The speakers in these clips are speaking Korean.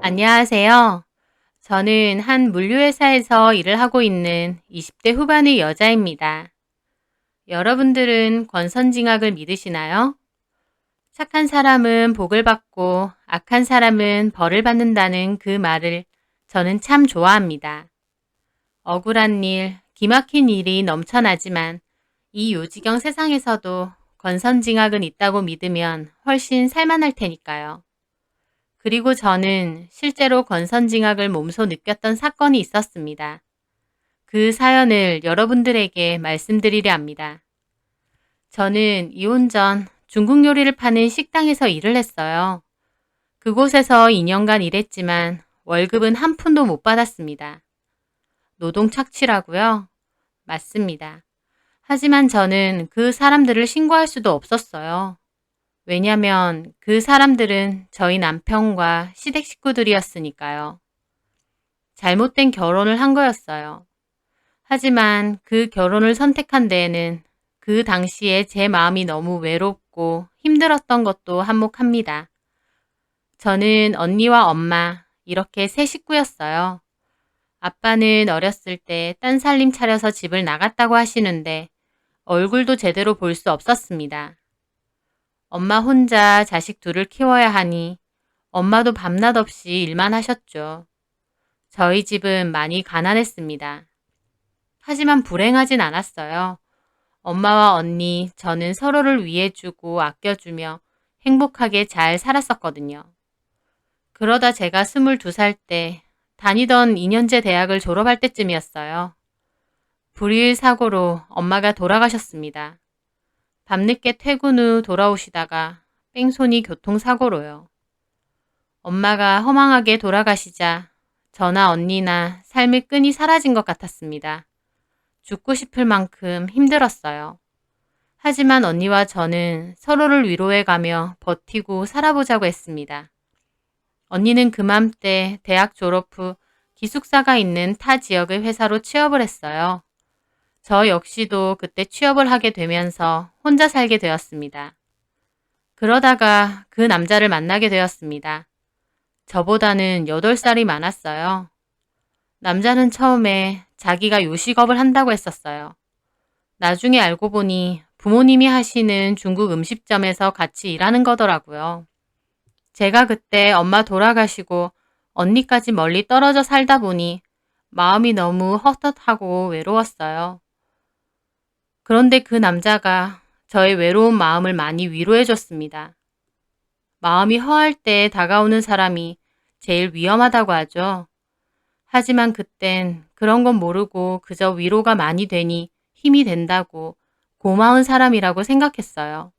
안녕하세요. 저는 한 물류회사에서 일을 하고 있는 20대 후반의 여자입니다. 여러분들은 권선징악을 믿으시나요? 착한 사람은 복을 받고 악한 사람은 벌을 받는다는 그 말을 저는 참 좋아합니다. 억울한 일, 기막힌 일이 넘쳐나지만 이 요지경 세상에서도 권선징악은 있다고 믿으면 훨씬 살만할 테니까요. 그리고 저는 실제로 권선징악을 몸소 느꼈던 사건이 있었습니다. 그 사연을 여러분들에게 말씀드리려 합니다. 저는 이혼 전 중국 요리를 파는 식당에서 일을 했어요. 그곳에서 2년간 일했지만 월급은 한 푼도 못 받았습니다. 노동 착취라고요? 맞습니다. 하지만 저는 그 사람들을 신고할 수도 없었어요. 왜냐면 그 사람들은 저희 남편과 시댁 식구들이었으니까요. 잘못된 결혼을 한 거였어요. 하지만 그 결혼을 선택한 데에는 그 당시에 제 마음이 너무 외롭고 힘들었던 것도 한몫합니다. 저는 언니와 엄마, 이렇게 세 식구였어요. 아빠는 어렸을 때 딴 살림 차려서 집을 나갔다고 하시는데 얼굴도 제대로 볼 수 없었습니다. 엄마 혼자 자식 둘을 키워야 하니 엄마도 밤낮 없이 일만 하셨죠. 저희 집은 많이 가난했습니다. 하지만 불행하진 않았어요. 엄마와 언니, 저는 서로를 위해주고 아껴주며 행복하게 잘 살았었거든요. 그러다 제가 22살 때 다니던 2년제 대학을 졸업할 때쯤이었어요. 불의의 사고로 엄마가 돌아가셨습니다. 밤늦게 퇴근 후 돌아오시다가 뺑소니 교통사고로요. 엄마가 허망하게 돌아가시자 저나 언니나 삶의 끈이 사라진 것 같았습니다. 죽고 싶을 만큼 힘들었어요. 하지만 언니와 저는 서로를 위로해가며 버티고 살아보자고 했습니다. 언니는 그맘때 대학 졸업 후 기숙사가 있는 타 지역의 회사로 취업을 했어요. 저 역시도 그때 취업을 하게 되면서 혼자 살게 되었습니다. 그러다가 그 남자를 만나게 되었습니다. 저보다는 8살이 많았어요. 남자는 처음에 자기가 요식업을 한다고 했었어요. 나중에 알고 보니 부모님이 하시는 중국 음식점에서 같이 일하는 거더라고요. 제가 그때 엄마 돌아가시고 언니까지 멀리 떨어져 살다 보니 마음이 너무 헛헛하고 외로웠어요. 그런데 그 남자가 저의 외로운 마음을 많이 위로해 줬습니다. 마음이 허할 때 다가오는 사람이 제일 위험하다고 하죠. 하지만 그땐 그런 건 모르고 그저 위로가 많이 되니 힘이 된다고 고마운 사람이라고 생각했어요.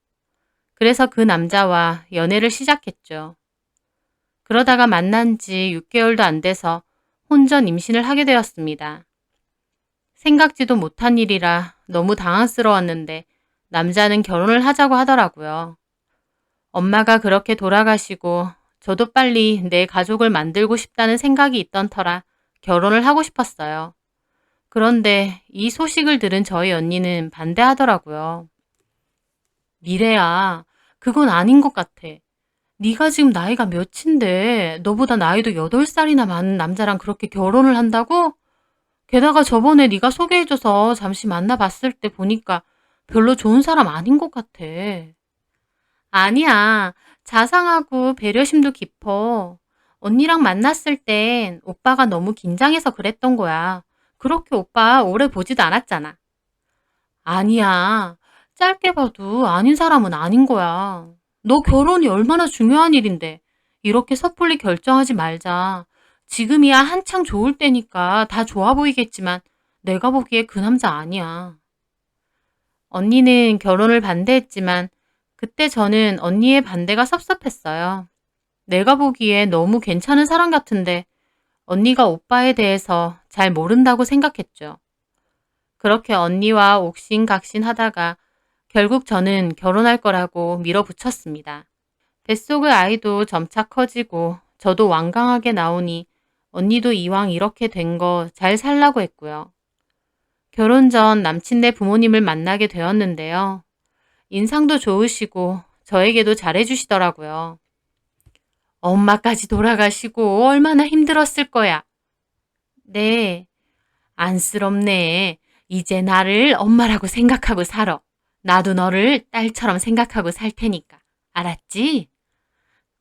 그래서 그 남자와 연애를 시작했죠. 그러다가 만난 지 6개월도 안 돼서 혼전 임신을 하게 되었습니다. 생각지도 못한 일이라 너무 당황스러웠는데 남자는 결혼을 하자고 하더라고요. 엄마가 그렇게 돌아가시고 저도 빨리 내 가족을 만들고 싶다는 생각이 있던 터라 결혼을 하고 싶었어요. 그런데 이 소식을 들은 저희 언니는 반대하더라고요. 미래야, 그건 아닌 것 같아. 네가 지금 나이가 몇인데 너보다 나이도 8살이나 많은 남자랑 그렇게 결혼을 한다고? 게다가 저번에 네가 소개해줘서 잠시 만나봤을 때 보니까 별로 좋은 사람 아닌 것 같아. 아니야. 자상하고 배려심도 깊어. 언니랑 만났을 땐 오빠가 너무 긴장해서 그랬던 거야. 그렇게 오빠 오래 보지도 않았잖아. 아니야. 짧게 봐도 아닌 사람은 아닌 거야. 너 결혼이 얼마나 중요한 일인데 이렇게 섣불리 결정하지 말자. 지금이야 한창 좋을 때니까 다 좋아 보이겠지만 내가 보기에 그 남자 아니야. 언니는 결혼을 반대했지만 그때 저는 언니의 반대가 섭섭했어요. 내가 보기에 너무 괜찮은 사람 같은데 언니가 오빠에 대해서 잘 모른다고 생각했죠. 그렇게 언니와 옥신각신 하다가 결국 저는 결혼할 거라고 밀어붙였습니다. 뱃속의 아이도 점차 커지고 저도 완강하게 나오니 언니도 이왕 이렇게 된 거 잘 살라고 했고요. 결혼 전 남친네 부모님을 만나게 되었는데요. 인상도 좋으시고 저에게도 잘해주시더라고요. 엄마까지 돌아가시고 얼마나 힘들었을 거야. 네, 안쓰럽네. 이제 나를 엄마라고 생각하고 살아. 나도 너를 딸처럼 생각하고 살 테니까. 알았지?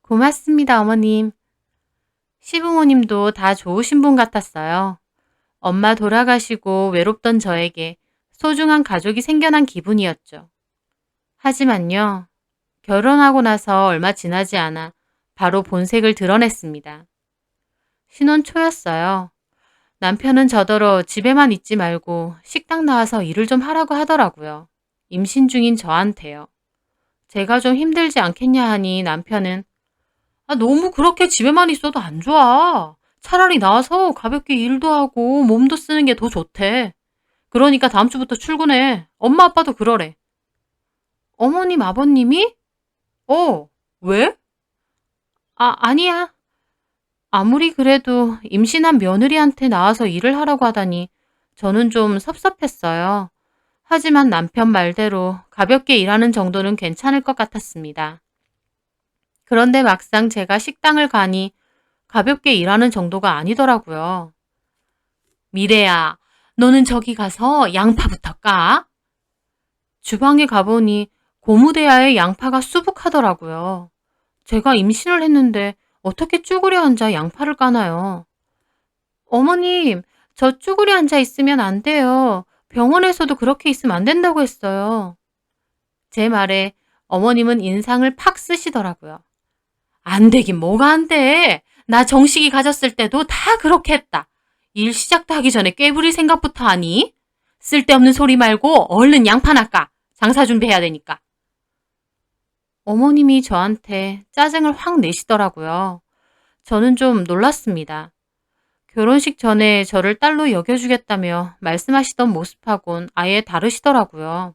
고맙습니다, 어머님. 시부모님도 다 좋으신 분 같았어요. 엄마 돌아가시고 외롭던 저에게 소중한 가족이 생겨난 기분이었죠. 하지만요, 결혼하고 나서 얼마 지나지 않아 바로 본색을 드러냈습니다. 신혼 초였어요. 남편은 저더러 집에만 있지 말고 식당 나와서 일을 좀 하라고 하더라고요. 임신 중인 저한테요. 제가 좀 힘들지 않겠냐 하니 남편은 너무 그렇게 집에만 있어도 안 좋아. 차라리 나와서 가볍게 일도 하고 몸도 쓰는 게 더 좋대. 그러니까 다음 주부터 출근해. 엄마 아빠도 그러래. 어머님 아버님이? 왜? 아니야. 아무리 그래도 임신한 며느리한테 나와서 일을 하라고 하다니 저는 좀 섭섭했어요. 하지만 남편 말대로 가볍게 일하는 정도는 괜찮을 것 같았습니다. 그런데 막상 제가 식당을 가니 가볍게 일하는 정도가 아니더라고요. 미래야, 너는 저기 가서 양파부터 까. 주방에 가보니 고무대야에 양파가 수북하더라고요. 제가 임신을 했는데 어떻게 쭈그려 앉아 양파를 까나요? 어머님, 저 쭈그려 앉아 있으면 안 돼요. 병원에서도 그렇게 있으면 안 된다고 했어요. 제 말에 어머님은 인상을 팍 쓰시더라고요. 안 되긴 뭐가 안 돼. 나 정식이 가졌을 때도 다 그렇게 했다. 일 시작도 하기 전에 꾀부릴 생각부터 하니? 쓸데없는 소리 말고 얼른 양파나 까. 장사 준비해야 되니까. 어머님이 저한테 짜증을 확 내시더라고요. 저는 좀 놀랐습니다. 결혼식 전에 저를 딸로 여겨주겠다며 말씀하시던 모습하곤 아예 다르시더라고요.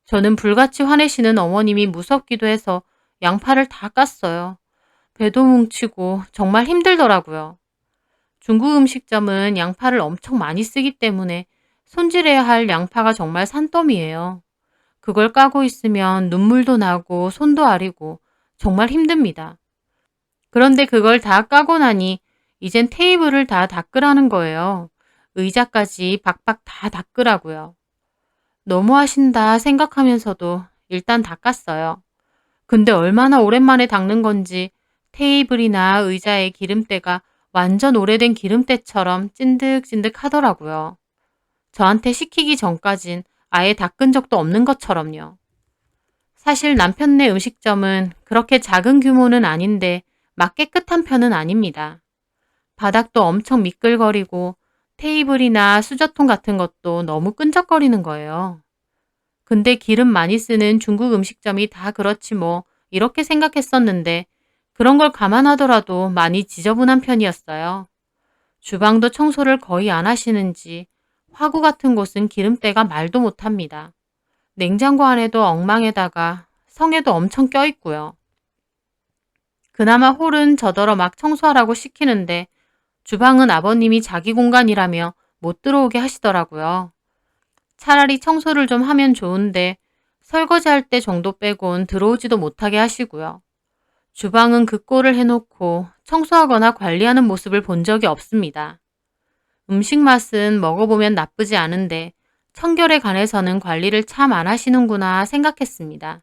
저는 불같이 화내시는 어머님이 무섭기도 해서 양파를 다 깠어요. 배도 뭉치고 정말 힘들더라고요. 중국 음식점은 양파를 엄청 많이 쓰기 때문에 손질해야 할 양파가 정말 산더미예요. 그걸 까고 있으면 눈물도 나고 손도 아리고 정말 힘듭니다. 그런데 그걸 다 까고 나니 이젠 테이블을 다 닦으라는 거예요. 의자까지 박박 다 닦으라고요. 너무하신다 생각하면서도 일단 닦았어요. 근데 얼마나 오랜만에 닦는 건지 테이블이나 의자의 기름때가 완전 오래된 기름때처럼 찐득찐득 하더라고요. 저한테 시키기 전까진 아예 닦은 적도 없는 것처럼요. 사실 남편네 음식점은 그렇게 작은 규모는 아닌데 막 깨끗한 편은 아닙니다. 바닥도 엄청 미끌거리고 테이블이나 수저통 같은 것도 너무 끈적거리는 거예요. 근데 기름 많이 쓰는 중국 음식점이 다 그렇지 뭐 이렇게 생각했었는데 그런 걸 감안하더라도 많이 지저분한 편이었어요. 주방도 청소를 거의 안 하시는지 화구 같은 곳은 기름때가 말도 못합니다. 냉장고 안에도 엉망에다가 성에도 엄청 껴있고요. 그나마 홀은 저더러 막 청소하라고 시키는데 주방은 아버님이 자기 공간이라며 못 들어오게 하시더라고요. 차라리 청소를 좀 하면 좋은데 설거지할 때 정도 빼곤 들어오지도 못하게 하시고요. 주방은 그 꼴을 해놓고 청소하거나 관리하는 모습을 본 적이 없습니다. 음식 맛은 먹어보면 나쁘지 않은데 청결에 관해서는 관리를 참 안 하시는구나 생각했습니다.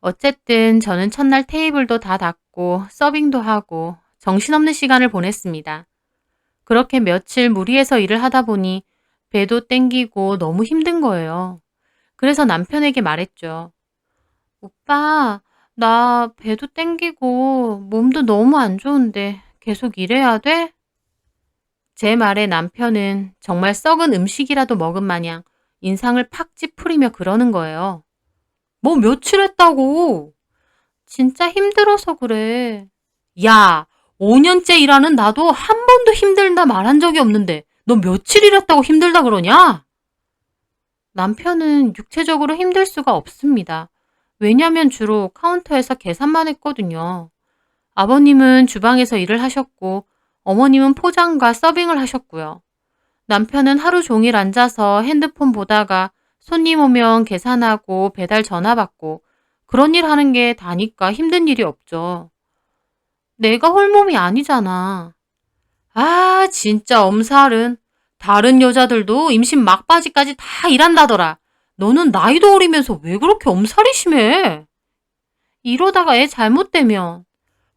어쨌든 저는 첫날 테이블도 다 닦고 서빙도 하고 정신없는 시간을 보냈습니다. 그렇게 며칠 무리해서 일을 하다 보니 배도 땡기고 너무 힘든 거예요. 그래서 남편에게 말했죠. 오빠, 나 배도 땡기고 몸도 너무 안 좋은데 계속 일해야 돼? 제 말에 남편은 정말 썩은 음식이라도 먹은 마냥 인상을 팍 찌푸리며 그러는 거예요. 뭐 며칠 했다고? 진짜 힘들어서 그래. 야, 5년째 일하는 나도 한 번도 힘들다 말한 적이 없는데 너 며칠 일했다고 힘들다 그러냐? 남편은 육체적으로 힘들 수가 없습니다. 왜냐면 주로 카운터에서 계산만 했거든요. 아버님은 주방에서 일을 하셨고 어머님은 포장과 서빙을 하셨고요. 남편은 하루 종일 앉아서 핸드폰 보다가 손님 오면 계산하고 배달 전화 받고 그런 일 하는 게 다니까 힘든 일이 없죠. 내가 홀몸이 아니잖아. 아, 진짜 엄살은. 다른 여자들도 임신 막바지까지 다 일한다더라. 너는 나이도 어리면서 왜 그렇게 엄살이 심해? 이러다가 애 잘못되면.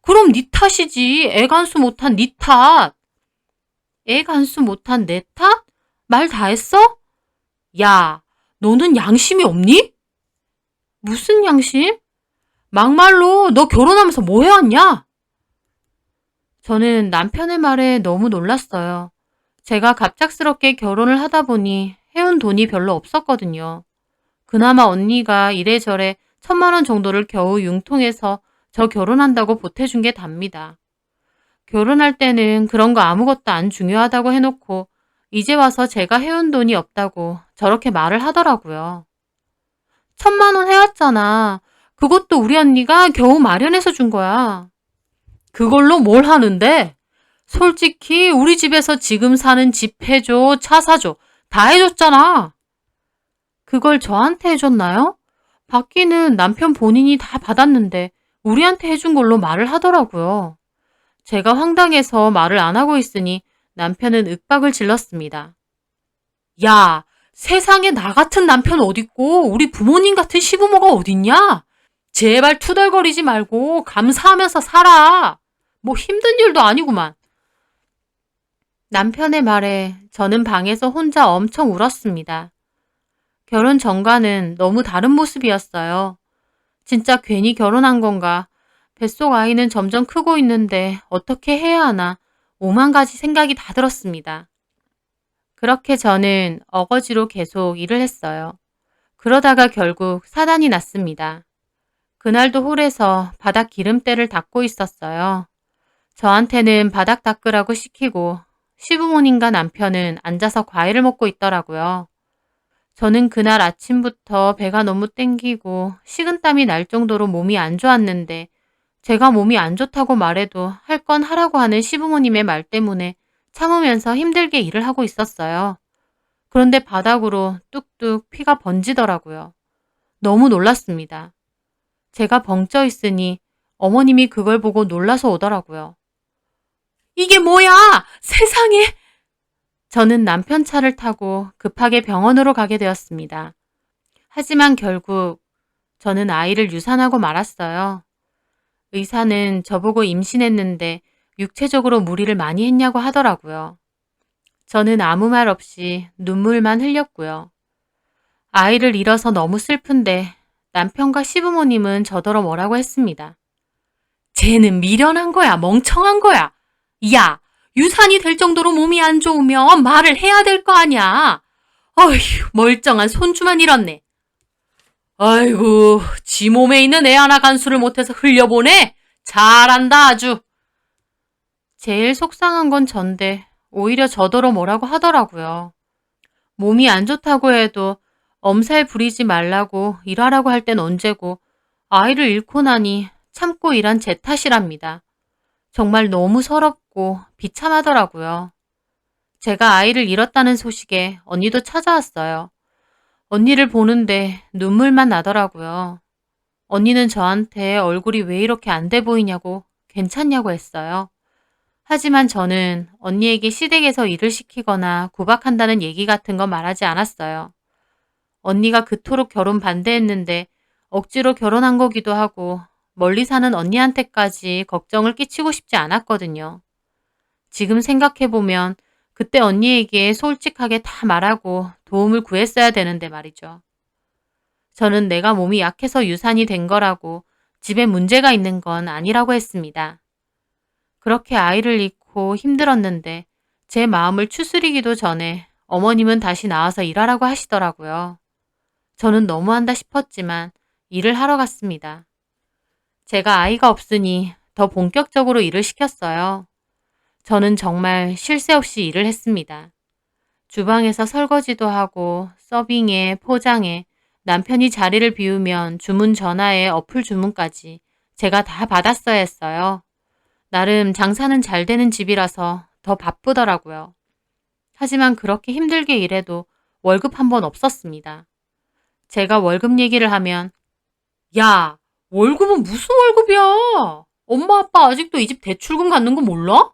그럼 네 탓이지. 애 간수 못한 네 탓. 애 간수 못한 내 탓? 말 다 했어? 야, 너는 양심이 없니? 무슨 양심? 막말로 너 결혼하면서 뭐 해왔냐? 저는 남편의 말에 너무 놀랐어요. 제가 갑작스럽게 결혼을 하다 보니 해온 돈이 별로 없었거든요. 그나마 언니가 이래저래 1,000만 원 정도를 겨우 융통해서 저 결혼한다고 보태준 게 답니다. 결혼할 때는 그런 거 아무것도 안 중요하다고 해놓고 이제 와서 제가 해온 돈이 없다고 저렇게 말을 하더라고요. 1,000만 원 해왔잖아. 그것도 우리 언니가 겨우 마련해서 준 거야. 그걸로 뭘 하는데? 솔직히 우리 집에서 지금 사는 집 해줘, 차 사줘. 다 해줬잖아. 그걸 저한테 해줬나요? 받기는 남편 본인이 다 받았는데 우리한테 해준 걸로 말을 하더라고요. 제가 황당해서 말을 안 하고 있으니 남편은 윽박을 질렀습니다. 야, 세상에 나 같은 남편 어딨고 우리 부모님 같은 시부모가 어딨냐? 제발 투덜거리지 말고 감사하면서 살아. 뭐 힘든 일도 아니구만. 남편의 말에 저는 방에서 혼자 엄청 울었습니다. 결혼 전과는 너무 다른 모습이었어요. 진짜 괜히 결혼한 건가? 뱃속 아이는 점점 크고 있는데 어떻게 해야 하나? 오만 가지 생각이 다 들었습니다. 그렇게 저는 어거지로 계속 일을 했어요. 그러다가 결국 사단이 났습니다. 그날도 홀에서 바닥 기름때를 닦고 있었어요. 저한테는 바닥 닦으라고 시키고 시부모님과 남편은 앉아서 과일을 먹고 있더라고요. 저는 그날 아침부터 배가 너무 땡기고 식은땀이 날 정도로 몸이 안 좋았는데 제가 몸이 안 좋다고 말해도 할 건 하라고 하는 시부모님의 말 때문에 참으면서 힘들게 일을 하고 있었어요. 그런데 바닥으로 뚝뚝 피가 번지더라고요. 너무 놀랐습니다. 제가 벙쪄 있으니 어머님이 그걸 보고 놀라서 오더라고요. 이게 뭐야! 세상에! 저는 남편 차를 타고 급하게 병원으로 가게 되었습니다. 하지만 결국 저는 아이를 유산하고 말았어요. 의사는 저보고 임신했는데 육체적으로 무리를 많이 했냐고 하더라고요. 저는 아무 말 없이 눈물만 흘렸고요. 아이를 잃어서 너무 슬픈데 남편과 시부모님은 저더러 뭐라고 했습니다. 쟤는 미련한 거야, 멍청한 거야. 야, 유산이 될 정도로 몸이 안 좋으면 말을 해야 될 거 아니야. 어휴, 멀쩡한 손주만 잃었네. 아이고, 지 몸에 있는 애 하나 간수를 못해서 흘려보내? 잘한다, 아주. 제일 속상한 건 전데 오히려 저더러 뭐라고 하더라고요. 몸이 안 좋다고 해도 엄살 부리지 말라고 일하라고 할 땐 언제고 아이를 잃고 나니 참고 일한 제 탓이랍니다. 정말 너무 서럽고 비참하더라고요. 제가 아이를 잃었다는 소식에 언니도 찾아왔어요. 언니를 보는데 눈물만 나더라고요. 언니는 저한테 얼굴이 왜 이렇게 안 돼 보이냐고 괜찮냐고 했어요. 하지만 저는 언니에게 시댁에서 일을 시키거나 구박한다는 얘기 같은 건 말하지 않았어요. 언니가 그토록 결혼 반대했는데 억지로 결혼한 거기도 하고 멀리 사는 언니한테까지 걱정을 끼치고 싶지 않았거든요. 지금 생각해보면 그때 언니에게 솔직하게 다 말하고 도움을 구했어야 되는데 말이죠. 저는 내가 몸이 약해서 유산이 된 거라고 집에 문제가 있는 건 아니라고 했습니다. 그렇게 아이를 잃고 힘들었는데 제 마음을 추스리기도 전에 어머님은 다시 나와서 일하라고 하시더라고요. 저는 너무한다 싶었지만 일을 하러 갔습니다. 제가 아이가 없으니 더 본격적으로 일을 시켰어요. 저는 정말 쉴 새 없이 일을 했습니다. 주방에서 설거지도 하고 서빙에 포장에 남편이 자리를 비우면 주문 전화에 어플 주문까지 제가 다 받았어야 했어요. 나름 장사는 잘 되는 집이라서 더 바쁘더라고요. 하지만 그렇게 힘들게 일해도 월급 한 번 없었습니다. 제가 월급 얘기를 하면 야, 월급은 무슨 월급이야? 엄마 아빠 아직도 이 집 대출금 갚는 거 몰라?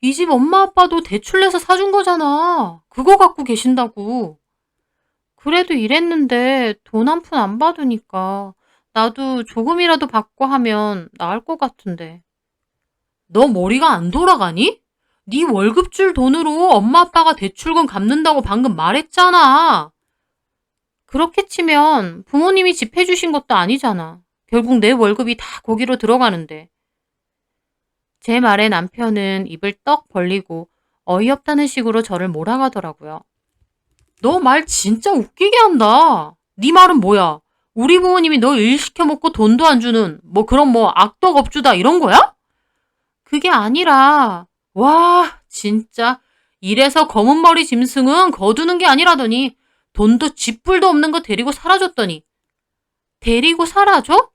이 집 엄마 아빠도 대출 내서 사준 거잖아. 그거 갖고 계신다고. 그래도 이랬는데 돈 한 푼 안 받으니까 나도 조금이라도 받고 하면 나을 것 같은데. 너 머리가 안 돌아가니? 네 월급 줄 돈으로 엄마 아빠가 대출금 갚는다고 방금 말했잖아. 그렇게 치면 부모님이 집 해주신 것도 아니잖아. 결국 내 월급이 다 거기로 들어가는데. 제 말에 남편은 입을 떡 벌리고 어이없다는 식으로 저를 몰아가더라고요. 너 말 진짜 웃기게 한다. 네 말은 뭐야? 우리 부모님이 너 일 시켜먹고 돈도 안 주는 뭐 그런 뭐 악덕 업주다 이런 거야? 그게 아니라 와 진짜 이래서 검은 머리 짐승은 거두는 게 아니라더니 돈도 쥐뿔도 없는 거 데리고 사라졌더니 데리고 사라져?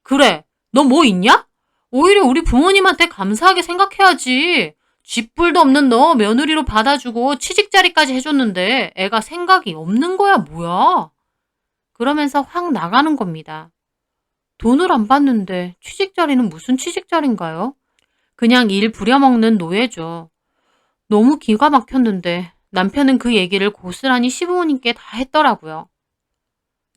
그래 너 뭐 있냐? 오히려 우리 부모님한테 감사하게 생각해야지. 쥐뿔도 없는 너 며느리로 받아주고 취직 자리까지 해줬는데 애가 생각이 없는 거야 뭐야? 그러면서 확 나가는 겁니다. 돈을 안 받는데 취직 자리는 무슨 취직 자리인가요? 그냥 일 부려먹는 노예죠. 너무 기가 막혔는데 남편은 그 얘기를 고스란히 시부모님께 다 했더라고요.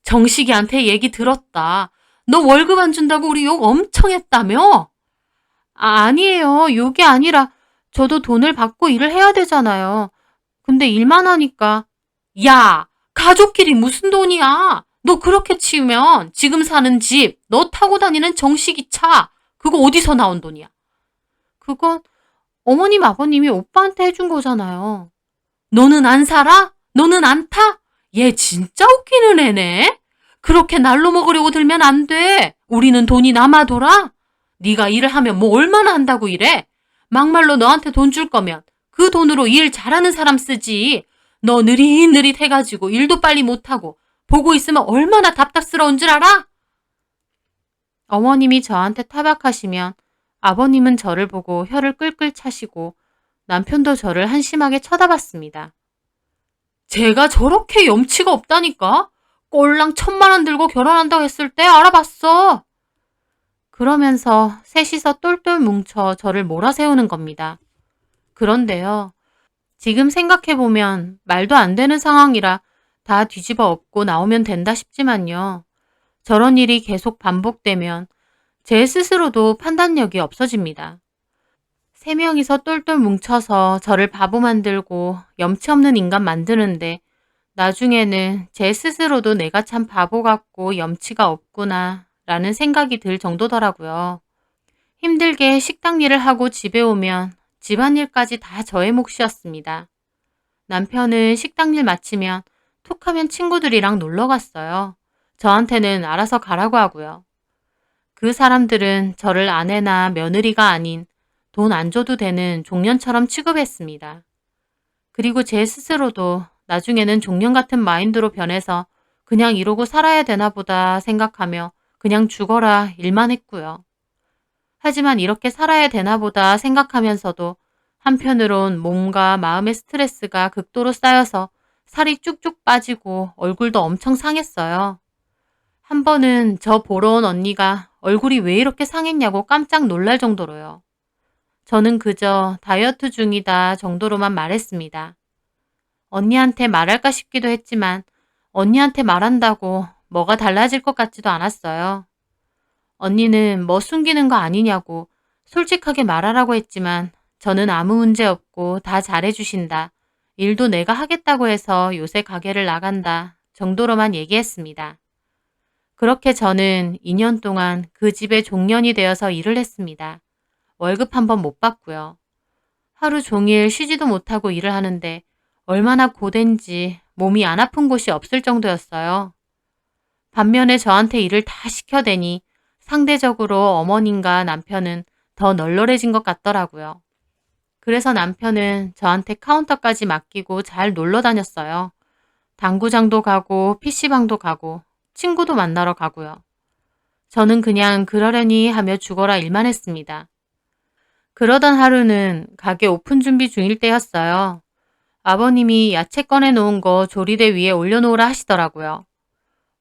정식이한테 얘기 들었다. 너 월급 안 준다고 우리 욕 엄청 했다며? 아니에요. 욕이 아니라 저도 돈을 받고 일을 해야 되잖아요. 근데 일만 하니까 야, 가족끼리 무슨 돈이야? 너 그렇게 치우면 지금 사는 집, 너 타고 다니는 정식이 차, 그거 어디서 나온 돈이야? 그건 어머님, 아버님이 오빠한테 해준 거잖아요. 너는 안 살아? 너는 안 타? 얘 진짜 웃기는 애네. 그렇게 날로 먹으려고 들면 안 돼. 우리는 돈이 남아 돌아. 네가 일을 하면 뭐 얼마나 한다고 이래? 막말로 너한테 돈 줄 거면 그 돈으로 일 잘하는 사람 쓰지. 너 느릿느릿 해가지고 일도 빨리 못하고 보고 있으면 얼마나 답답스러운 줄 알아? 어머님이 저한테 타박하시면 아버님은 저를 보고 혀를 끌끌 차시고 남편도 저를 한심하게 쳐다봤습니다. 제가 저렇게 염치가 없다니까? 꼴랑 1,000만 원 들고 결혼한다고 했을 때 알아봤어. 그러면서 셋이서 똘똘 뭉쳐 저를 몰아세우는 겁니다. 그런데요. 지금 생각해보면 말도 안 되는 상황이라 다 뒤집어 엎고 나오면 된다 싶지만요. 저런 일이 계속 반복되면 제 스스로도 판단력이 없어집니다. 3명이서 똘똘 뭉쳐서 저를 바보 만들고 염치 없는 인간 만드는데 나중에는 제 스스로도 내가 참 바보 같고 염치가 없구나 라는 생각이 들 정도더라고요. 힘들게 식당 일을 하고 집에 오면 집안일까지 다 저의 몫이었습니다. 남편은 식당 일 마치면 툭 하면 친구들이랑 놀러 갔어요. 저한테는 알아서 가라고 하고요. 그 사람들은 저를 아내나 며느리가 아닌 돈 안 줘도 되는 종년처럼 취급했습니다. 그리고 제 스스로도 나중에는 종년 같은 마인드로 변해서 그냥 이러고 살아야 되나 보다 생각하며 그냥 죽어라 일만 했고요. 하지만 이렇게 살아야 되나 보다 생각하면서도 한편으론 몸과 마음의 스트레스가 극도로 쌓여서 살이 쭉쭉 빠지고 얼굴도 엄청 상했어요. 한 번은 저 보러 온 언니가 얼굴이 왜 이렇게 상했냐고 깜짝 놀랄 정도로요. 저는 그저 다이어트 중이다 정도로만 말했습니다. 언니한테 말할까 싶기도 했지만 언니한테 말한다고 뭐가 달라질 것 같지도 않았어요. 언니는 뭐 숨기는 거 아니냐고 솔직하게 말하라고 했지만 저는 아무 문제 없고 다 잘해주신다. 일도 내가 하겠다고 해서 요새 가게를 나간다 정도로만 얘기했습니다. 그렇게 저는 2년 동안 그 집의 종년이 되어서 일을 했습니다. 월급 한 번 못 받고요. 하루 종일 쉬지도 못하고 일을 하는데 얼마나 고된지 몸이 안 아픈 곳이 없을 정도였어요. 반면에 저한테 일을 다 시켜대니 상대적으로 어머님과 남편은 더 널널해진 것 같더라고요. 그래서 남편은 저한테 카운터까지 맡기고 잘 놀러 다녔어요. 당구장도 가고 PC방도 가고 친구도 만나러 가고요. 저는 그냥 그러려니 하며 죽어라 일만 했습니다. 그러던 하루는 가게 오픈 준비 중일 때였어요. 아버님이 야채 꺼내 놓은 거 조리대 위에 올려놓으라 하시더라고요.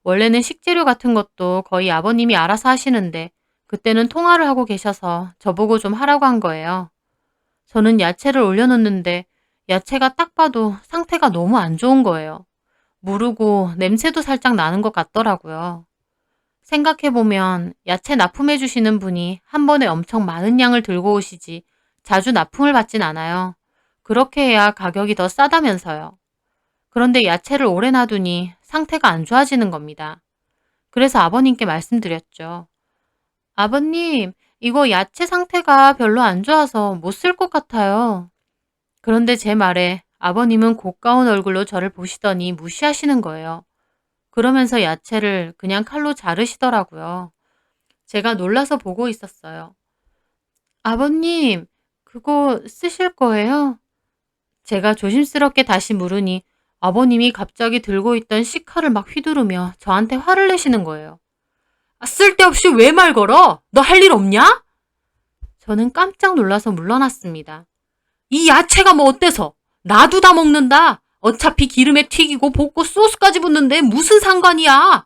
원래는 식재료 같은 것도 거의 아버님이 알아서 하시는데 그때는 통화를 하고 계셔서 저보고 좀 하라고 한 거예요. 저는 야채를 올려놓는데 야채가 딱 봐도 상태가 너무 안 좋은 거예요. 무르고 냄새도 살짝 나는 것 같더라고요. 생각해보면 야채 납품해 주시는 분이 한 번에 엄청 많은 양을 들고 오시지 자주 납품을 받진 않아요. 그렇게 해야 가격이 더 싸다면서요. 그런데 야채를 오래 놔두니 상태가 안 좋아지는 겁니다. 그래서 아버님께 말씀드렸죠. 아버님, 이거 야채 상태가 별로 안 좋아서 못 쓸 것 같아요. 그런데 제 말에 아버님은 고가운 얼굴로 저를 보시더니 무시하시는 거예요. 그러면서 야채를 그냥 칼로 자르시더라고요. 제가 놀라서 보고 있었어요. 아버님, 그거 쓰실 거예요? 제가 조심스럽게 다시 물으니 아버님이 갑자기 들고 있던 시카를 막 휘두르며 저한테 화를 내시는 거예요. 아, 쓸데없이 왜 말 걸어? 너 할 일 없냐? 저는 깜짝 놀라서 물러났습니다. 이 야채가 뭐 어때서? 나도 다 먹는다. 어차피 기름에 튀기고 볶고 소스까지 붓는데 무슨 상관이야?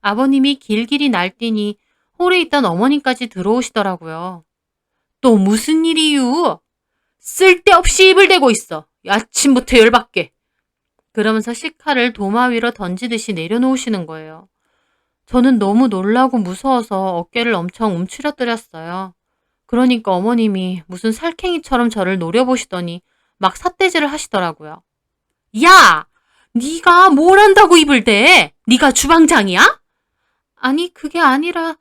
아버님이 길길이 날뛰니 홀에 있던 어머니까지 들어오시더라고요. 또 무슨 일이유? 쓸데없이 입을 대고 있어. 아침부터 열받게. 그러면서 시카를 도마 위로 던지듯이 내려놓으시는 거예요. 저는 너무 놀라고 무서워서 어깨를 엄청 움츠러뜨렸어요. 그러니까 어머님이 무슨 살쾡이처럼 저를 노려보시더니 막 삿대질을 하시더라고요. 야! 네가 뭘 한다고 입을 대? 네가 주방장이야? 아니 그게 아니라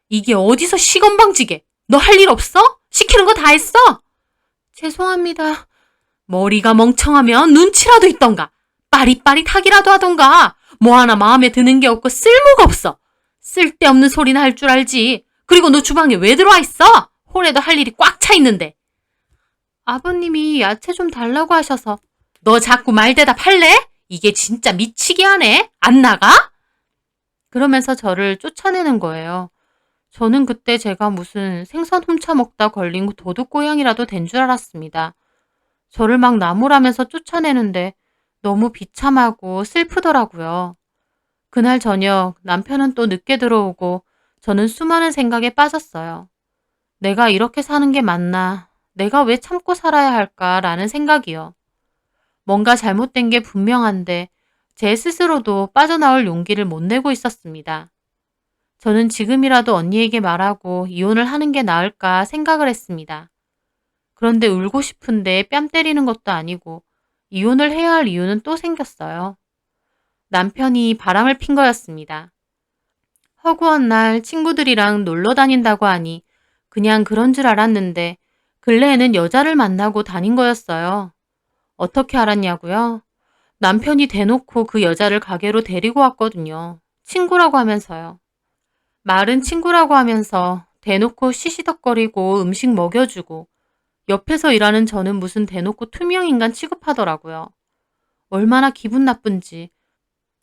이게 어디서 시건방지게? 너 할 일 없어? 시키는 거 다 했어? 죄송합니다. 머리가 멍청하면 눈치라도 있던가. 빠릿빠릿하기라도 하던가. 뭐 하나 마음에 드는 게 없고 쓸모가 없어. 쓸데없는 소리나 할 줄 알지. 그리고 너 주방에 왜 들어와 있어? 홀에도 할 일이 꽉 차 있는데. 아버님이 야채 좀 달라고 하셔서. 너 자꾸 말 대답할래? 이게 진짜 미치게 하네. 안 나가? 그러면서 저를 쫓아내는 거예요. 저는 그때 제가 무슨 생선 훔쳐 먹다 걸린 도둑고양이라도 된 줄 알았습니다. 저를 막 나무라면서 쫓아내는데 너무 비참하고 슬프더라고요. 그날 저녁 남편은 또 늦게 들어오고 저는 수많은 생각에 빠졌어요. 내가 이렇게 사는 게 맞나? 내가 왜 참고 살아야 할까라는 생각이요. 뭔가 잘못된 게 분명한데 제 스스로도 빠져나올 용기를 못 내고 있었습니다. 저는 지금이라도 언니에게 말하고 이혼을 하는 게 나을까 생각을 했습니다. 그런데 울고 싶은데 뺨 때리는 것도 아니고 이혼을 해야 할 이유는 또 생겼어요. 남편이 바람을 핀 거였습니다. 허구한 날 친구들이랑 놀러 다닌다고 하니 그냥 그런 줄 알았는데 근래에는 여자를 만나고 다닌 거였어요. 어떻게 알았냐고요? 남편이 대놓고 그 여자를 가게로 데리고 왔거든요. 친구라고 하면서요. 말은 친구라고 하면서 대놓고 시시덕거리고 음식 먹여주고 옆에서 일하는 저는 무슨 대놓고 투명인간 취급하더라고요. 얼마나 기분 나쁜지.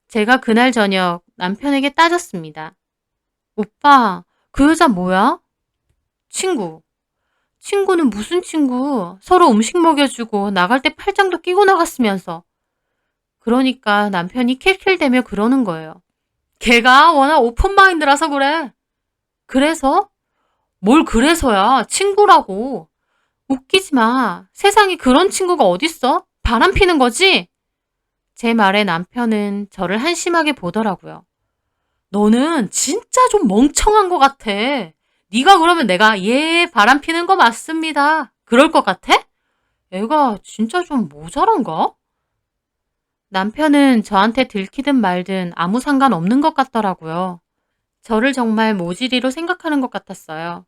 제가 그날 저녁 남편에게 따졌습니다. 오빠, 그 여자 뭐야? 친구. 친구는 무슨 친구? 서로 음식 먹여주고 나갈 때 팔짱도 끼고 나갔으면서. 그러니까 남편이 킬킬대며 그러는 거예요. 걔가 워낙 오픈마인드라서 그래. 그래서? 뭘 그래서야. 친구라고. 웃기지 마. 세상에 그런 친구가 어딨어? 바람 피는 거지? 제 말에 남편은 저를 한심하게 보더라고요. 너는 진짜 좀 멍청한 것 같아. 네가 그러면 내가 바람 피는 거 맞습니다. 그럴 것 같아? 애가 진짜 좀 모자란가? 남편은 저한테 들키든 말든 아무 상관없는 것 같더라고요. 저를 정말 모질이로 생각하는 것 같았어요.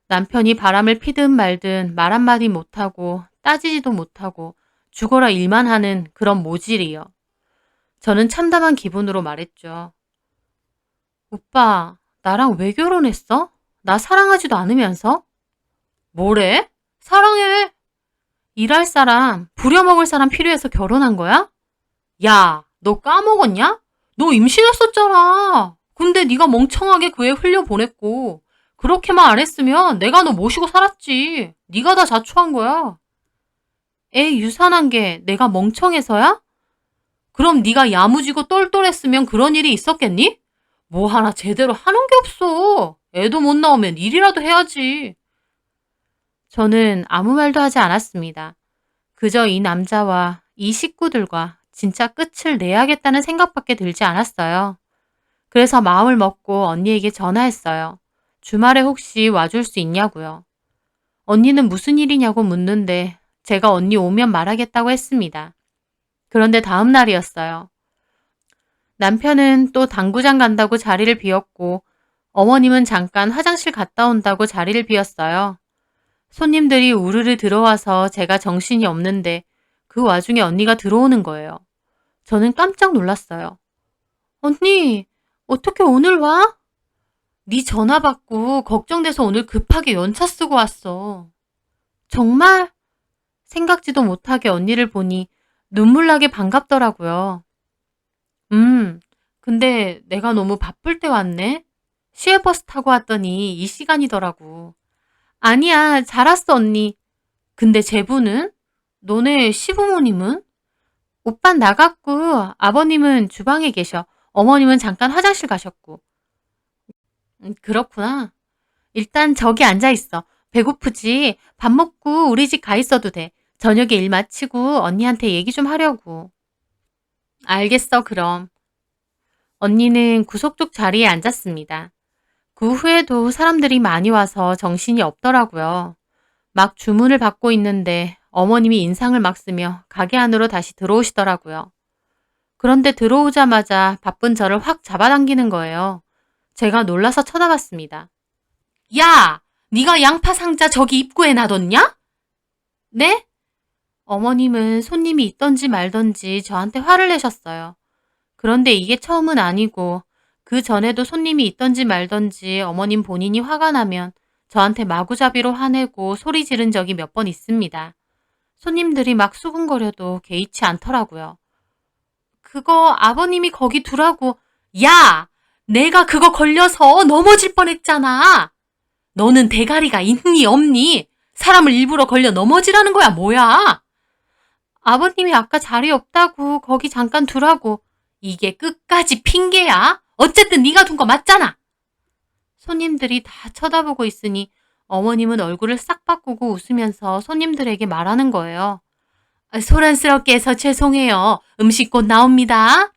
남편이 바람을 피든 말든 말 한마디 못하고 따지지도 못하고 죽어라 일만 하는 그런 모질이요. 저는 참담한 기분으로 말했죠. 오빠, 나랑 왜 결혼했어? 나 사랑하지도 않으면서? 뭐래? 사랑해. 일할 사람, 부려먹을 사람 필요해서 결혼한 거야? 야, 너 까먹었냐? 너 임신했었잖아. 근데 네가 멍청하게 그 애 흘려보냈고 그렇게만 안 했으면 내가 너 모시고 살았지. 네가 다 자초한 거야. 애 유산한 게 내가 멍청해서야? 그럼 네가 야무지고 똘똘했으면 그런 일이 있었겠니? 뭐 하나 제대로 하는 게 없어. 애도 못 나오면 일이라도 해야지. 저는 아무 말도 하지 않았습니다. 그저 이 남자와 이 식구들과 진짜 끝을 내야겠다는 생각밖에 들지 않았어요. 그래서 마음을 먹고 언니에게 전화했어요. 주말에 혹시 와줄 수 있냐고요. 언니는 무슨 일이냐고 묻는데 제가 언니 오면 말하겠다고 했습니다. 그런데 다음 날이었어요. 남편은 또 당구장 간다고 자리를 비웠고 어머님은 잠깐 화장실 갔다 온다고 자리를 비웠어요. 손님들이 우르르 들어와서 제가 정신이 없는데 그 와중에 언니가 들어오는 거예요. 저는 깜짝 놀랐어요. 언니, 어떻게 오늘 와? 네 전화 받고 걱정돼서 오늘 급하게 연차 쓰고 왔어. 정말? 생각지도 못하게 언니를 보니 눈물 나게 반갑더라고요. 음, 근데 내가 너무 바쁠 때 왔네? 시외버스 타고 왔더니 이 시간이더라고. 아니야, 잘 왔어, 언니. 근데 제부는? 너네 시부모님은? 오빤 나갔고, 아버님은 주방에 계셔. 어머님은 잠깐 화장실 가셨고. 그렇구나. 일단 저기 앉아 있어. 배고프지? 밥 먹고 우리 집 가 있어도 돼. 저녁에 일 마치고 언니한테 얘기 좀 하려고. 알겠어, 그럼. 언니는 구석쪽 자리에 앉았습니다. 그 후에도 사람들이 많이 와서 정신이 없더라고요. 막 주문을 받고 있는데 어머님이 인상을 막 쓰며 가게 안으로 다시 들어오시더라고요. 그런데 들어오자마자 바쁜 저를 확 잡아당기는 거예요. 제가 놀라서 쳐다봤습니다. 야! 네가 양파 상자 저기 입구에 놔뒀냐? 네? 어머님은 손님이 있던지 말던지 저한테 화를 내셨어요. 그런데 이게 처음은 아니고 그 전에도 손님이 있던지 말던지 어머님 본인이 화가 나면 저한테 마구잡이로 화내고 소리 지른 적이 몇 번 있습니다. 손님들이 막 수군거려도 개의치 않더라고요. 그거 아버님이 거기 두라고. 야! 내가 그거 걸려서 넘어질 뻔했잖아. 너는 대가리가 있니 없니? 사람을 일부러 걸려 넘어지라는 거야 뭐야? 아버님이 아까 자리 없다고 거기 잠깐 두라고. 이게 끝까지 핑계야? 어쨌든 네가 둔 거 맞잖아. 손님들이 다 쳐다보고 있으니 어머님은 얼굴을 싹 바꾸고 웃으면서 손님들에게 말하는 거예요. 소란스럽게 해서 죄송해요. 음식 곧 나옵니다.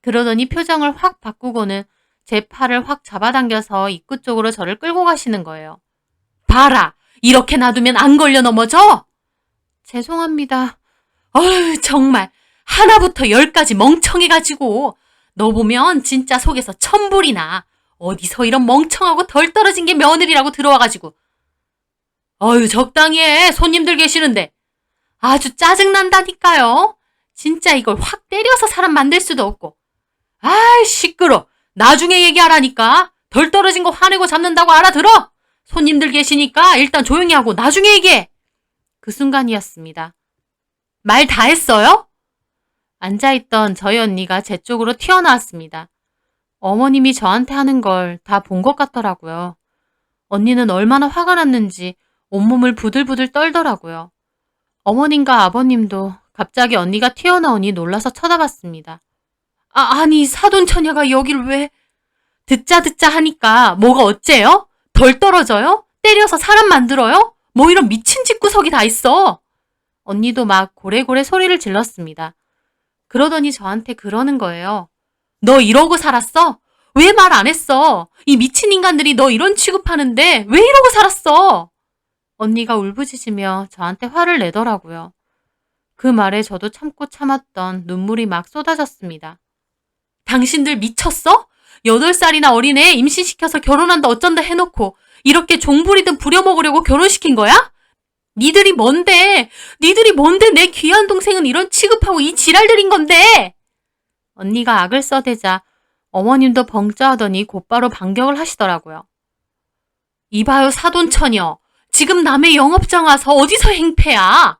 그러더니 표정을 확 바꾸고는 제 팔을 확 잡아당겨서 입구 쪽으로 저를 끌고 가시는 거예요. 봐라! 이렇게 놔두면 안 걸려 넘어져? 죄송합니다. 어휴, 정말. 하나부터 열까지 멍청해가지고. 너 보면 진짜 속에서 천불이 나. 어디서 이런 멍청하고 덜 떨어진 게 며느리라고 들어와가지고. 어휴, 적당히 해. 손님들 계시는데. 아주 짜증난다니까요. 진짜 이걸 확 때려서 사람 만들 수도 없고. 아이, 시끄러. 나중에 얘기하라니까. 덜 떨어진 거 화내고 잡는다고 알아들어? 손님들 계시니까 일단 조용히 하고 나중에 얘기해. 그 순간이었습니다. 말 다 했어요? 앉아있던 저희 언니가 제 쪽으로 튀어나왔습니다. 어머님이 저한테 하는 걸 다 본 것 같더라고요. 언니는 얼마나 화가 났는지 온몸을 부들부들 떨더라고요. 어머님과 아버님도 갑자기 언니가 튀어나오니 놀라서 쳐다봤습니다. 아니 사돈처녀가 여길 왜... 듣자 하니까 뭐가 어째요? 덜 떨어져요? 때려서 사람 만들어요? 뭐 이런 미친 집구석이 다 있어. 언니도 막 고래고래 소리를 질렀습니다. 그러더니 저한테 그러는 거예요. 너 이러고 살았어? 왜 말 안 했어? 이 미친 인간들이 너 이런 취급하는데 왜 이러고 살았어? 언니가 울부짖으며 저한테 화를 내더라고요. 그 말에 저도 참고 참았던 눈물이 막 쏟아졌습니다. 당신들 미쳤어? 8살이나 어린 애 임신시켜서 결혼한다 어쩐다 해놓고 이렇게 종부리든 부려먹으려고 결혼시킨 거야? 니들이 뭔데 내 귀한 동생은 이런 취급하고 이 지랄들인 건데. 언니가 악을 써대자 어머님도 벙쪄하더니 곧바로 반격을 하시더라고요. 이봐요 사돈처녀. 지금 남의 영업장 와서 어디서 행패야?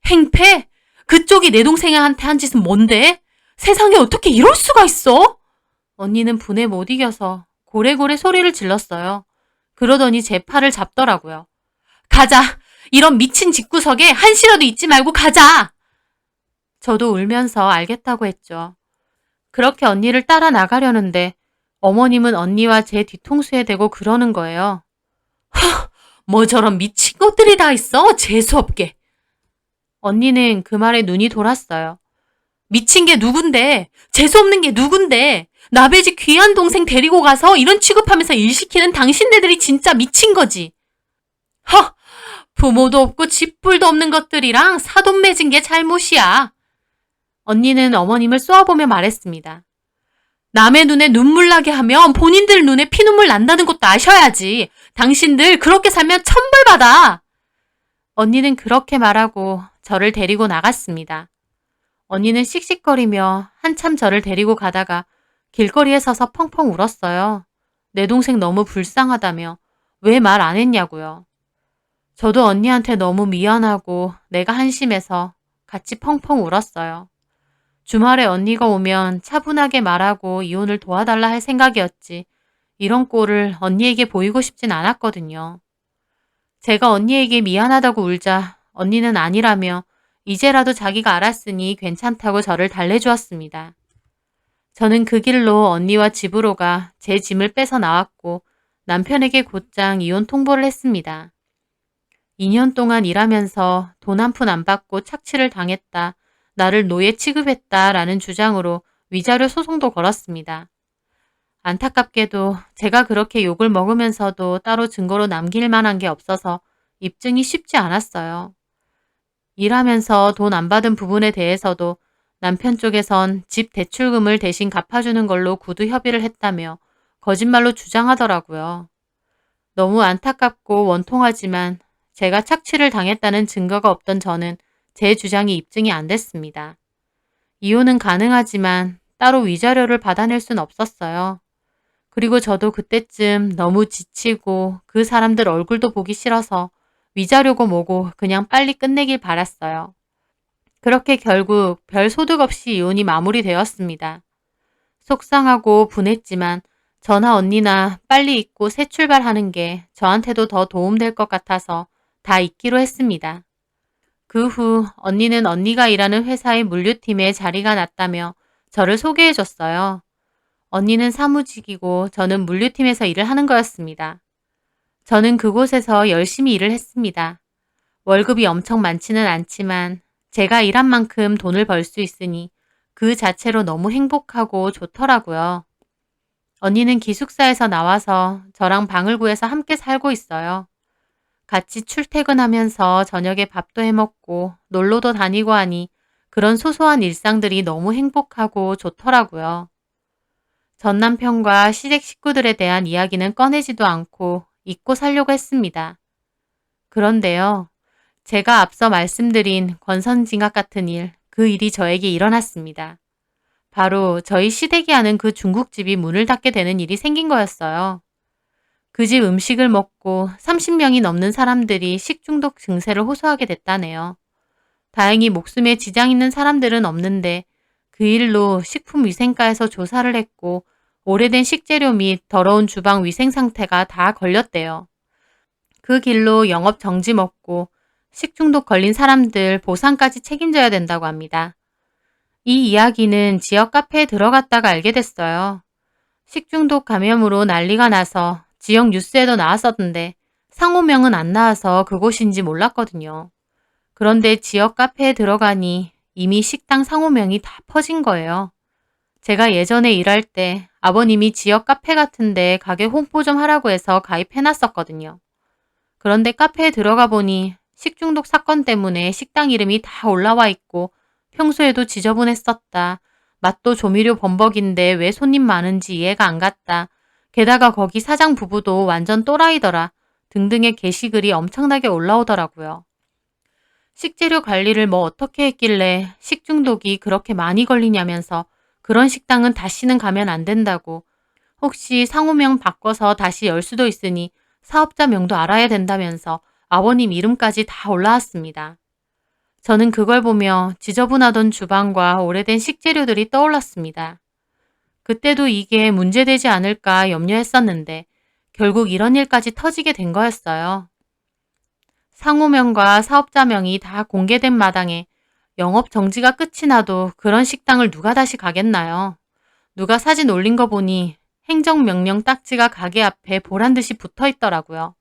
행패? 그쪽이 내 동생한테 한 짓은 뭔데? 세상에 어떻게 이럴 수가 있어? 언니는 분에 못 이겨서 고래고래 소리를 질렀어요. 그러더니 제 팔을 잡더라고요. 가자. 이런 미친 집구석에 한시라도 잊지 말고 가자. 저도 울면서 알겠다고 했죠. 그렇게 언니를 따라 나가려는데 어머님은 언니와 제 뒤통수에 대고 그러는 거예요. 뭐 저런 미친 것들이 다 있어? 재수없게. 언니는 그 말에 눈이 돌았어요. 미친 게 누군데? 재수없는 게 누군데? 나배지 귀한 동생 데리고 가서 이런 취급하면서 일 시키는 당신네들이 진짜 미친 거지. 허! 부모도 없고 집불도 없는 것들이랑 사돈 맺은 게 잘못이야. 언니는 어머님을 쏘아보며 말했습니다. 남의 눈에 눈물 나게 하면 본인들 눈에 피눈물 난다는 것도 아셔야지. 당신들 그렇게 살면 천벌받아. 언니는 그렇게 말하고 저를 데리고 나갔습니다. 언니는 씩씩거리며 한참 저를 데리고 가다가 길거리에 서서 펑펑 울었어요. 내 동생 너무 불쌍하다며 왜 말 안 했냐고요. 저도 언니한테 너무 미안하고 내가 한심해서 같이 펑펑 울었어요. 주말에 언니가 오면 차분하게 말하고 이혼을 도와달라 할 생각이었지. 이런 꼴을 언니에게 보이고 싶진 않았거든요. 제가 언니에게 미안하다고 울자 언니는 아니라며 이제라도 자기가 알았으니 괜찮다고 저를 달래주었습니다. 저는 그 길로 언니와 집으로 가 제 짐을 빼서 나왔고 남편에게 곧장 이혼 통보를 했습니다. 2년 동안 일하면서 돈 한 푼 안 받고 착취를 당했다. 나를 노예 취급했다라는 주장으로 위자료 소송도 걸었습니다. 안타깝게도 제가 그렇게 욕을 먹으면서도 따로 증거로 남길 만한 게 없어서 입증이 쉽지 않았어요. 일하면서 돈 안 받은 부분에 대해서도 남편 쪽에선 집 대출금을 대신 갚아주는 걸로 구두 협의를 했다며 거짓말로 주장하더라고요. 너무 안타깝고 원통하지만 제가 착취를 당했다는 증거가 없던 저는 제 주장이 입증이 안 됐습니다. 이혼은 가능하지만 따로 위자료를 받아낼 순 없었어요. 그리고 저도 그때쯤 너무 지치고 그 사람들 얼굴도 보기 싫어서 위자료고 뭐고 그냥 빨리 끝내길 바랐어요. 그렇게 결국 별 소득 없이 이혼이 마무리되었습니다. 속상하고 분했지만 저나 언니나 빨리 잊고 새 출발하는 게 저한테도 더 도움될 것 같아서 다 잊기로 했습니다. 그 후 언니는 언니가 일하는 회사의 물류팀에 자리가 났다며 저를 소개해줬어요. 언니는 사무직이고 저는 물류팀에서 일을 하는 거였습니다. 저는 그곳에서 열심히 일을 했습니다. 월급이 엄청 많지는 않지만 제가 일한 만큼 돈을 벌 수 있으니 그 자체로 너무 행복하고 좋더라고요. 언니는 기숙사에서 나와서 저랑 방을 구해서 함께 살고 있어요. 같이 출퇴근하면서 저녁에 밥도 해먹고 놀러도 다니고 하니 그런 소소한 일상들이 너무 행복하고 좋더라고요. 전 남편과 시댁 식구들에 대한 이야기는 꺼내지도 않고 잊고 살려고 했습니다. 그런데요, 제가 앞서 말씀드린 권선징악 같은 일, 그 일이 저에게 일어났습니다. 바로 저희 시댁이 하는 그 중국집이 문을 닫게 되는 일이 생긴 거였어요. 그 집 음식을 먹고 30명이 넘는 사람들이 식중독 증세를 호소하게 됐다네요. 다행히 목숨에 지장 있는 사람들은 없는데 그 일로 식품위생과에서 조사를 했고 오래된 식재료 및 더러운 주방 위생 상태가 다 걸렸대요. 그 길로 영업 정지 먹고 식중독 걸린 사람들 보상까지 책임져야 된다고 합니다. 이 이야기는 지역 카페에 들어갔다가 알게 됐어요. 식중독 감염으로 난리가 나서 지역 뉴스에도 나왔었는데 상호명은 안 나와서 그곳인지 몰랐거든요. 그런데 지역 카페에 들어가니 이미 식당 상호명이 다 퍼진 거예요. 제가 예전에 일할 때 아버님이 지역 카페 같은데 가게 홍보 좀 하라고 해서 가입해놨었거든요. 그런데 카페에 들어가 보니 식중독 사건 때문에 식당 이름이 다 올라와 있고 평소에도 지저분했었다. 맛도 조미료 범벅인데 왜 손님 많은지 이해가 안 갔다. 게다가 거기 사장 부부도 완전 또라이더라. 등등의 게시글이 엄청나게 올라오더라고요. 식재료 관리를 뭐 어떻게 했길래 식중독이 그렇게 많이 걸리냐면서 그런 식당은 다시는 가면 안 된다고. 혹시 상호명 바꿔서 다시 열 수도 있으니 사업자 명도 알아야 된다면서 아버님 이름까지 다 올라왔습니다. 저는 그걸 보며 지저분하던 주방과 오래된 식재료들이 떠올랐습니다. 그때도 이게 문제되지 않을까 염려했었는데 결국 이런 일까지 터지게 된 거였어요. 상호명과 사업자명이 다 공개된 마당에 영업 정지가 끝이 나도 그런 식당을 누가 다시 가겠나요? 누가 사진 올린 거 보니 행정명령 딱지가 가게 앞에 보란듯이 붙어 있더라고요.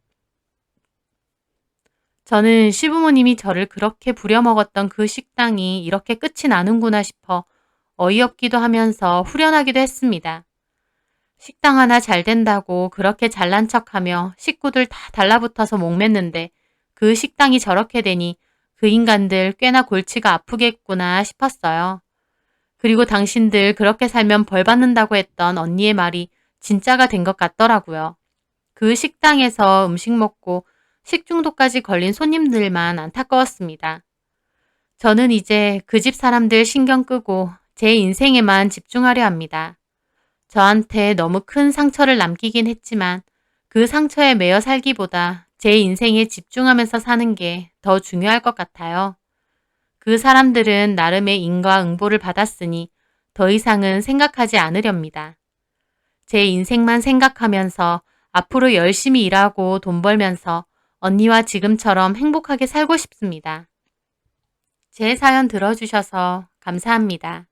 저는 시부모님이 저를 그렇게 부려먹었던 그 식당이 이렇게 끝이 나는구나 싶어 어이없기도 하면서 후련하기도 했습니다. 식당 하나 잘 된다고 그렇게 잘난 척하며 식구들 다 달라붙어서 목맸는데 그 식당이 저렇게 되니 그 인간들 꽤나 골치가 아프겠구나 싶었어요. 그리고 당신들 그렇게 살면 벌 받는다고 했던 언니의 말이 진짜가 된 것 같더라고요. 그 식당에서 음식 먹고 식중독까지 걸린 손님들만 안타까웠습니다. 저는 이제 그 집 사람들 신경 끄고 제 인생에만 집중하려 합니다. 저한테 너무 큰 상처를 남기긴 했지만 그 상처에 매여 살기보다 제 인생에 집중하면서 사는 게 더 중요할 것 같아요. 그 사람들은 나름의 인과응보를 받았으니 더 이상은 생각하지 않으렵니다. 제 인생만 생각하면서 앞으로 열심히 일하고 돈 벌면서 언니와 지금처럼 행복하게 살고 싶습니다. 제 사연 들어주셔서 감사합니다.